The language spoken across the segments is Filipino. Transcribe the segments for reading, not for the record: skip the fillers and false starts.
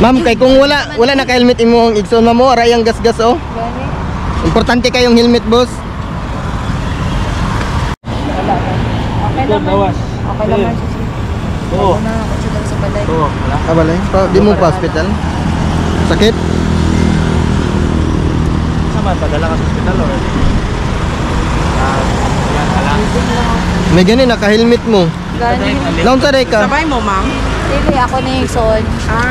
Ma'am, kay kung wala na ka-helmet imo ang igsoon mo, aray ang gas-gas oh. Gani. Importante kayong helmet, boss. Wala ba? Okay naman. Okay naman siya. Oo. Na ako sila sa balay. Oo, wala. Kabalay, di mo pa hospital. Sakit? Sama, padala ka sa hospital or? May gani naka-helmet mo. Gani. Naon sa ka? Sabay mo, ma'am? Dili ako na yung son.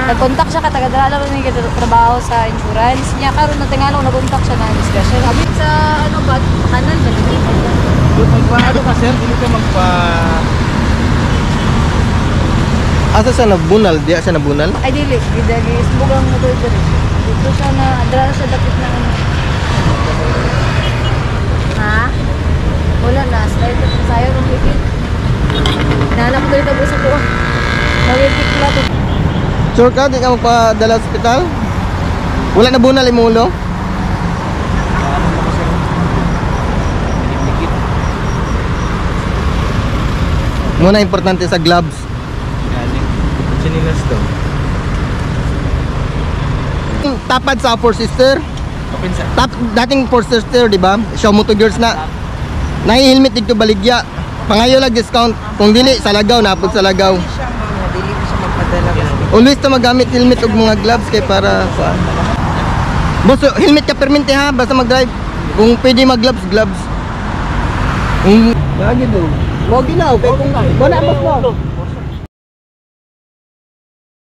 Nag-contact siya katagadala naman may trabaho sa insurance. Niya karon na tingala ko nag-contact siya na discussion. Sabi sa ano ba kanal ba dili Magpa-ano ka sir? Dili ka magpa... Asa sa nabunal? Di siya nabunal? Ay dili, gidagi subugang mo dito. Dito siya na adra sa dapit na ano. Ha? Wala na, slide sayo ng higit. Nahanap ko dito sa ko. Magigit pala to. Sure ka, di ka magpadala sa hospital? Wala na bunal yung ulo? Muna importante sa gloves. Chinilas to. Tapad sa Four Sister. Open sa. Dating Four Sister, di ba? Show mo to girls na. Nai-helmet dito baligya. Pangayo lang discount. Kung dili sa Lagaw, napod sa Lagaw. Siya, ma'am. Dili ko siya magpadala. Always ta magamit helmet ug mga gloves kay para sa boss, helmet ka permente ha basta mag-drive. Kung pwede mag-gloves, gloves. Lagi do. Wag ginaw kay kung wala mo.